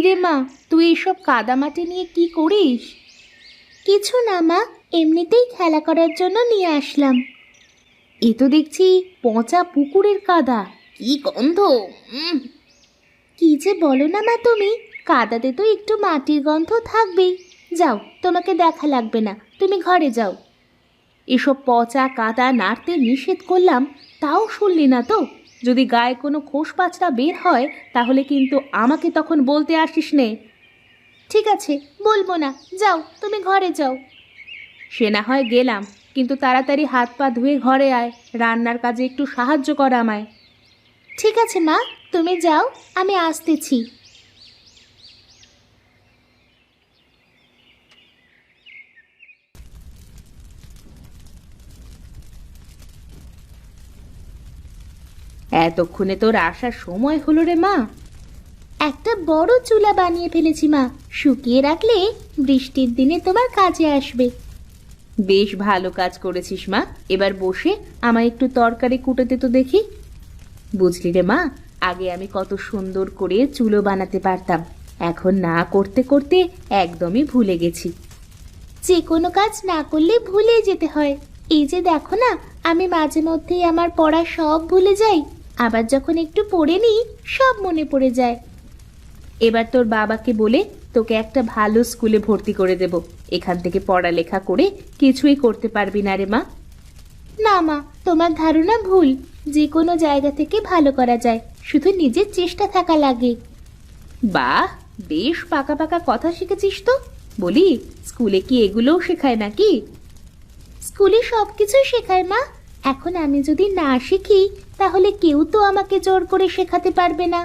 রে মা, তুই এসব কাদামাটি নিয়ে কি করিস? কিছু না মা, এমনিতেই খেলা করার জন্য নিয়ে আসলাম। এ তো দেখছি পচা পুকুরের কাদা, কি গন্ধ! কি যে বলো না মা তুমি, কাদাতে তো একটু মাটির গন্ধ থাকবেই। যাও, তোমাকে দেখা লাগবে না, তুমি ঘরে যাও। এসব পচা কাদা নাড়তে নিষেধ করলাম, তাও শুনলি না তো। যদি গায়ে কোনো খোস পাচড়া বের হয় তাহলে কিন্তু আমাকে তখন বলতে আসিস নে। ঠিক আছে, বলবো না, যাও তুমি ঘরে যাও। সে না হয় গেলাম, কিন্তু তাড়াতাড়ি হাত পা ধুয়ে ঘরে আয়, রান্নার কাজে একটু সাহায্য কর আমায়। ঠিক আছে মা, তুমি যাও, আমি আসতেছি। এতক্ষণে তোর আসার সময় হলো রে মা। একটা বড় চুলা বানিয়ে ফেলেছি মা, শুকিয়ে রাখলে বৃষ্টির দিনে তোমার কাজে আসবে। বেশ ভালো কাজ করেছিস মা। এবার বসে আমায় একটু তরকারি কুটোতে তো দেখি। বুঝলি রে মা, আগে আমি কত সুন্দর করে চুলো বানাতে পারতাম, এখন না করতে করতে একদমই ভুলে গেছি। যে কোনো কাজ না করলে ভুলে যেতে হয়। এই যে দেখো না, আমি মাঝে মধ্যেই আমার পড়া সব ভুলে যাই, আবার যখন একটু পড়ে নিই সব মনে পড়ে যায়। এবার তোর বাবাকে বলে তোকে একটা ভালো স্কুলে ভর্তি করে দেব। এখান থেকে পড়ালেখা করে কিছুই করতে পারবি না রে মা। না মা, তোমার ধারণা ভুল। যে কোনো জায়গা থেকে ভালো করা যায়, শুধু নিজের চেষ্টা থাকা লাগে। বাহ, বেশ পাকা পাকা কথা শিখেছিস তো। বলি, স্কুলে কি এগুলোও শেখায় নাকি? স্কুলে সবকিছুই শেখায় মা। এখন আমি যদি না শিখি তাহলে কেউ তো আমাকে জোর করে শেখাতে পারবে না।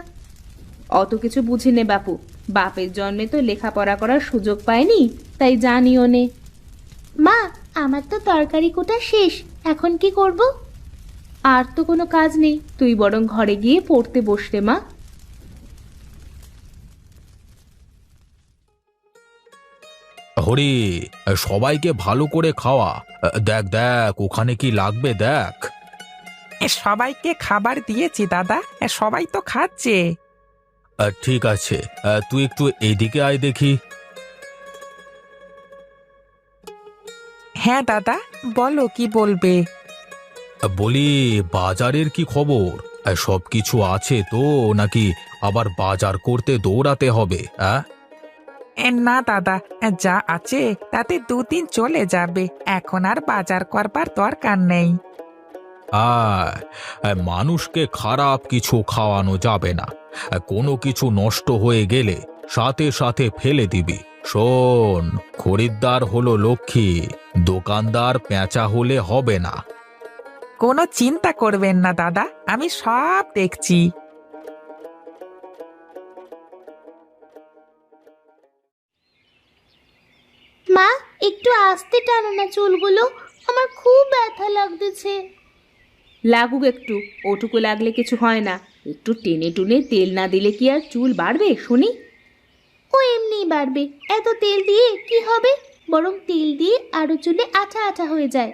অত কিছু বুঝি নে বাপু, বাপের জন্মে তো লেখাপড়া করার সুযোগ পায়নি, তাই জানিও নে। মা, আমার তো তরকারি কোটা শেষ, এখন কি করব? আর তো কোনো কাজ নেই, তুই বরং ঘরে গিয়ে পড়তে বসরে মা। হরি, সবাইকে ভালো করে খাওয়া। দেখ দেখ, ওখানে কি লাগবে দেখ। সবাইকে খাবার দিয়েছি দাদা, সবাই তো খাচ্ছে। ঠিক আছে, তুই একটু এইদিকে আয় দেখি। হ্যাঁ দাদা, বলো কি বলবে। বলি, বাজারের কি খবর? সব কিছু আছে তো, নাকি আবার বাজার করতে দৌড়াতে হবে? না দাদা, যা আছে তাতে দুদিন চলে যাবে, এখন আর বাজার করবার দরকার নেই। মানুষকে খারাপ কিছু খাওয়ানো যাবে না। কোনো কিছু নষ্ট হয়ে গেলে সাথে সাথে ফেলে দিবি। শোন, খরিদ্দার হলো লক্ষ্মী, দোকানদার পেঁচা হলে হবে না। কোনো চিন্তা করবেন না দাদা, আমি সব দেখছি। মা, একটু আস্তে টানো না চুলগুলো, আমার খুব ব্যথা লাগতেছে। লাগুক একটু, ওটুকু লাগলে কিছু হয় না। একটু টেনে টুনে তেল না দিলে কি আর চুল বাড়বে শুনি? ও এমনিই বাড়বে, এত তেল দিয়ে কি হবে? বরং তেল দিয়ে আরো চুলে আঠা আঠা হয়ে যায়।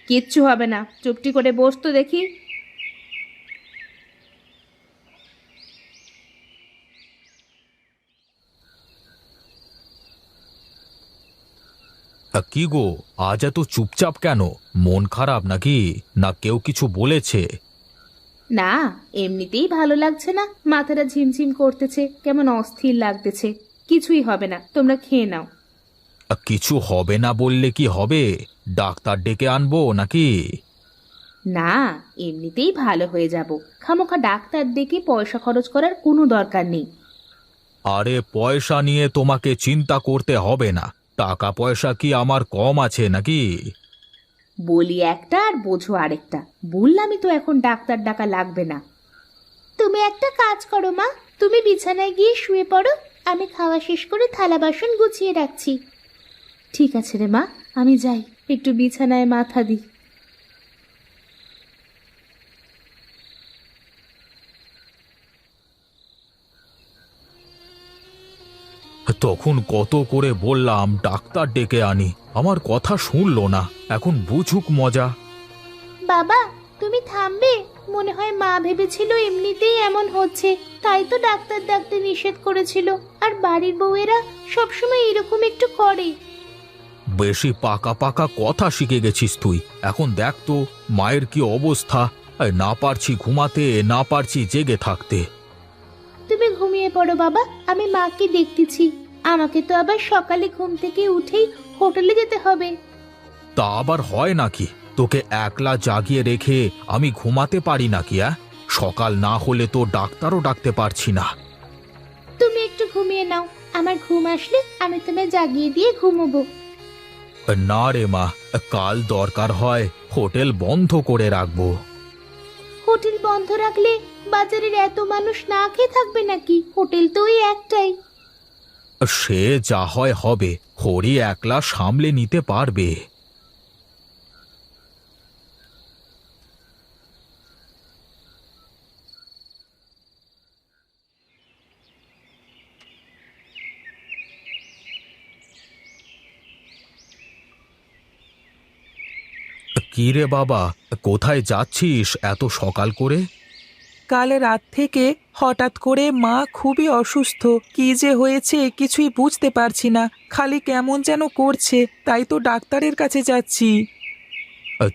কিচ্ছু হবে না, চুপটি করে বস তো দেখি। কি গো, আজ এত চুপচাপ কেন? মন খারাপ নাকি? না কেউ কিছু বলেছে? না, এমনিতেই ভালো লাগছে না, মাথাটা ঝিমঝিম করতেছে, কেমন অস্থির লাগতেছে। কিছুই হবে না, তোমরা খেয়ে নাও। কিছু হবে না বললে কি হবে? ডাক্তার ডেকে আনবো নাকি? না, এমনিতেই ভালো হয়ে যাব, খামোখা ডাক্তার ডেকে পয়সা খরচ করার কোনো দরকার নেই। আরে, পয়সা নিয়ে তোমাকে চিন্তা করতে হবে না। টাকা পয়সা কি আমার কম আছে নাকি? বলি একটা আর বোঝো আরেকটা, বললামই তো এখন ডাক্তার ডাকা লাগবে না। তুমি একটা কাজ করো মা, তুমি বিছানায় গিয়ে শুয়ে পড়ো, আমি খাওয়া শেষ করে থালা বাসন গুছিয়ে রাখছি। ঠিক আছে রে মা, আমি যাই, একটু বিছানায় মাথা দিই। তখন কত করে বললাম ডাক্তার ডেকে আনি, আমার কথা শুনলো না। এখন বুঝুক মজা। বাবা, তুমি থামবে? মনে হয় মা ভেবেছিল এমনিতেই এমন হচ্ছে, তাই তো ডাক্তার ডাকতে নিষেধ করেছিল। আর বাড়ির বউয়েরা সবসময় এরকম একটু করে। বেশি পাকা পাকা কথা শিখে গেছিস তুই। এখন দেখ তো মায়ের কি অবস্থা। না পারছি ঘুমাতে, না পারছি জেগে থাকতে। তুমি ঘুমিয়ে পড়ো বাবা, আমি মাকে দেখতেছি। আমাকে তো আবার সকালে ঘুম থেকে উঠেই হোটেলে যেতে হবে। তা আবার হয় নাকি? তোকে একলা জাগিয়ে রেখে আমি ঘুমাতে পারি নাকি? সকাল না হলে তো ডাক্তারও ডাকতে পারছি না। তুমি একটু ঘুমিয়ে নাও, আমার ঘুম আসলে আমি তোমায় জাগিয়ে দিয়ে ঘুমোবো। না রে মা, কাল দরকার হয় হোটেল বন্ধ করে রাখবো। হোটেল বন্ধ রাখলে বাজারের এত মানুষ না খেয়ে থাকবে নাকি? হোটেল তো ওই একটাই। সে যা হয় হবে, হরি একলা সামলে নিতে পারবে। কি রে বাবা, কোথায় যাচ্ছিস এত সকাল করে? কাল রাত থেকে হঠাৎ করে মা খুবই অসুস্থ। কি যে হয়েছে কিছুই বুঝতে পারছি না, খালি কেমন যেন করছে, তাই তো ডাক্তারের কাছে যাচ্ছি।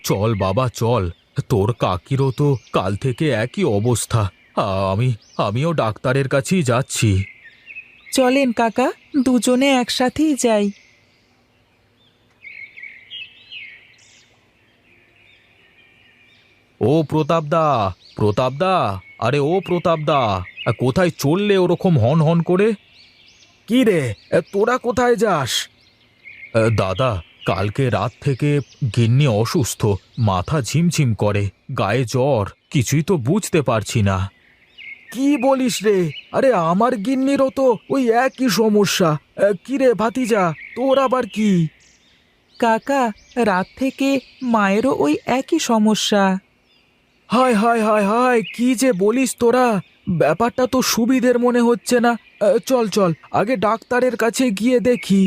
চল বাবা চল, তোর কাকিরও তো কাল থেকে একই অবস্থা। আমিও ডাক্তারের কাছেই যাচ্ছি। চলেন কাকা, দুজনে একসাথেই যাই। ও প্রতাপদা, প্রতাপদা, আরে ও প্রতাপদা, কোথায় চললে ওরকম হন হন করে? কি রে, তোরা কোথায় যাস? দাদা, কালকে রাত থেকে গিন্নি অসুস্থ, মাথা ঝিমঝিম করে, গায়ে জ্বর, কিছুই তো বুঝতে পারছি না। কি বলিস রে? আরে আমার গিন্নিরও তো ওই একই সমস্যা। কি রে ভাতিজা, তোর আবার কি? কাকা, রাত থেকে মায়েরও ওই একই সমস্যা। হায় হায় হায় হায়, কি যে বলিস তোরা! ব্যাপারটা তো সুবিধের মনে হচ্ছে না। চল চল, আগে ডাক্তারের কাছে গিয়ে দেখি।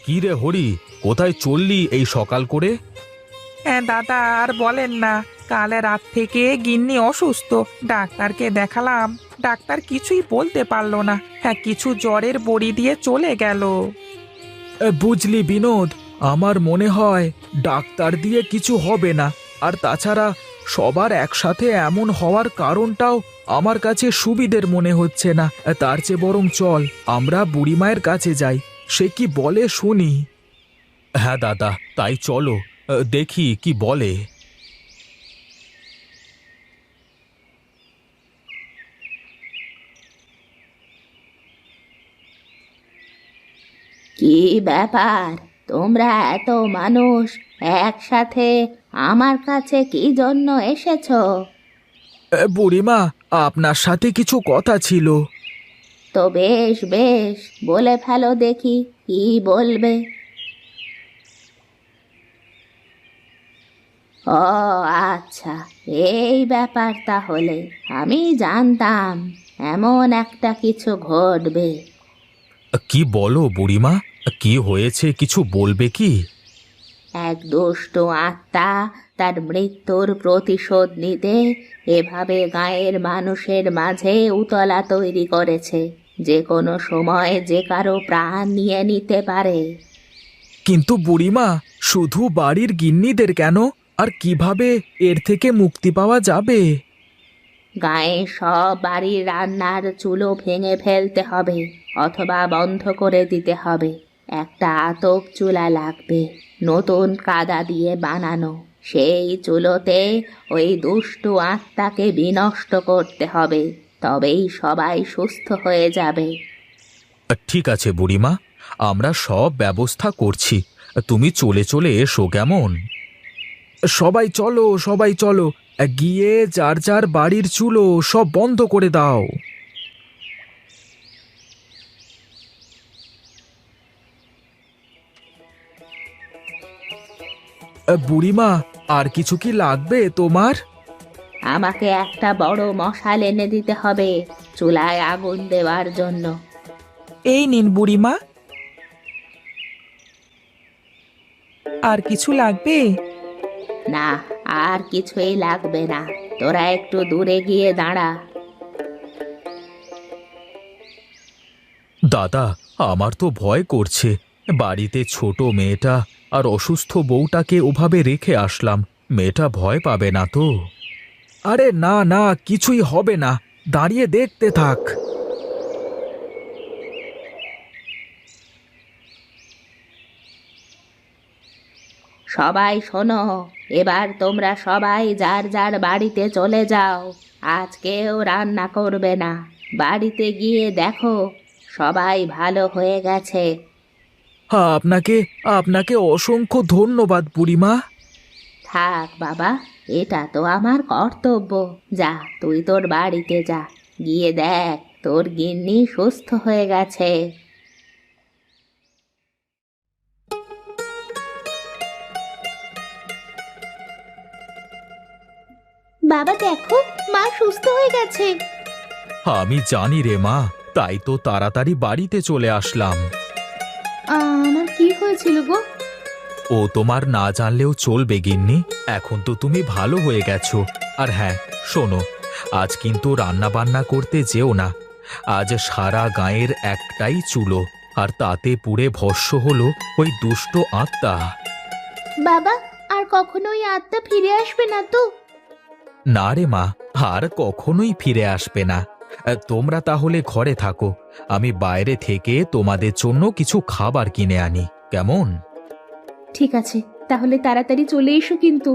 কি রে হরি, কোথায় চললি এই সকাল করে? হ্যাঁ দাদা, আর বলেন না, কাল রাত থেকে গিন্নি অসুস্থ। ডাক্তারকে দেখালাম, ডাক্তার কিছুই বলতে পারলো না। হ্যাঁ, কিছু জ্বরের বড়ি দিয়ে চলে গেল। বুঝলি বিনোদ, আমার মনে হয় ডাক্তার দিয়ে কিছু হবে না। আর তাছাড়া সবার একসাথে এমন হওয়ার কারণটাও আমার কাছে সুবিধের মনে হচ্ছে না। তার চেয়ে বরং চল আমরা বুড়িমায়ের কাছে যাই, সে কি বলে শুনি। হ্যাঁ দাদা, তাই চলো, দেখি কি বলে। কি ব্যাপার, তোমরা এত মানুষ একসাথে আমার কাছে কি জন্য এসেছো? বুড়িমা, আপনার সাথে কিছু কথা ছিল। তো বেশ বেশ, বলে ফেলো দেখি, কি বলবে? ও আচ্ছা, এই ব্যাপার তাহলে। আমি জানতাম এমন একটা কিছু ঘটবে। কি বলো বুড়িমা, কি হয়েছে কিছু বলবে কি? এক দুষ্ট আত্মা তার মৃত্যুর প্রতিশোধ নিতে এভাবে গাঁয়ের মানুষের মাঝে উতলা তৈরি করেছে, যে কোনো সময় যে কারো প্রাণ নিয়ে নিতে পারে। কিন্তু বুড়িমা, শুধু বাড়ির গিন্নিদের কেন? আর কিভাবে এর থেকে মুক্তি পাওয়া যাবে? গায়ে সব বাড়ির রান্নার চুলো ভেঙে ফেলতে হবে, অথবা বন্ধ করে দিতে হবে। একটা আতপ চুলা লাগবে, নতুন কাদা দিয়ে বানানো। সেই চুলোতে ওই দুষ্টু আত্মাকে বিনষ্ট করতে হবে, তবেই সবাই সুস্থ হয়ে যাবে। ঠিক আছে বুড়িমা, আমরা সব ব্যবস্থা করছি, তুমি চলে চলে এসো কেমন? সবাই চলো, সবাই চলো, গিয়ে যার যার বাড়ির চুলো সব বন্ধ করে দাও। বুড়িমা, আর কিছু কি লাগবে তোমার? আমাকে একটা বড় মশাল এনে দিতে হবে চুলায় আগুন দেওয়ার জন্য। এই নিন বুড়িমা। আর কিছু লাগবে? না, আর কিছুই লাগবে না। তোরা একটু দূরে গিয়ে দাঁড়া। দাদা, আমার তো ভয় করছে। বাড়িতে ছোট মেয়েটা আর অসুস্থ বউটাকে ওভাবে রেখে আসলাম। মেয়েটা ভয় পাবে না তো? আরে না না, কিছুই হবে না, দাঁড়িয়ে দেখতে থাক। সবাই শোনো, এবার তোমরা সবাই যার যার বাড়িতে চলে যাও। আজ কেউ রান্না করবে না। বাড়িতে গিয়ে দেখো সবাই ভালো হয়ে গেছে। হ্যাঁ, আপনাকে আপনাকে অসংখ্য ধন্যবাদ বুড়িমা। থাক বাবা, এটা তো আমার কর্তব্য। যা, তুই তোর বাড়িতে যা, গিয়ে দেখ তোর গিন্নি সুস্থ হয়ে গেছে। বাবা দেখো, মা সুস্থ হয়ে গেছে। আমি জানি রে মা, তাই তো তাড়াতাড়ি বাড়িতে চলে আসলাম। আমার কি হয়েছিল গো? ও তোমার না জানলেও চলবে গিন্নি, এখন তো তুমি ভালো হয়ে গেছো। আর হ্যাঁ শোনো, আজ কিন্তু রান্না বান্না করতে যেও না। আজ সারা গাঁয়ের একটাই চুলো, আর তাতে পুড়ে ভস্ম হলো ওই দুষ্ট আত্মা। বাবা, আর কখনো ওই আত্মা ফিরে আসবে না তো? না রে মা, আর কখনোই ফিরে আসবে না। তোমরা তাহলে ঘরে থাকো, আমি বাইরে থেকে তোমাদের জন্য কিছু খাবার কিনে আনি, কেমন? ঠিক আছে, তাহলে তাড়াতাড়ি চলে এসো কিন্তু।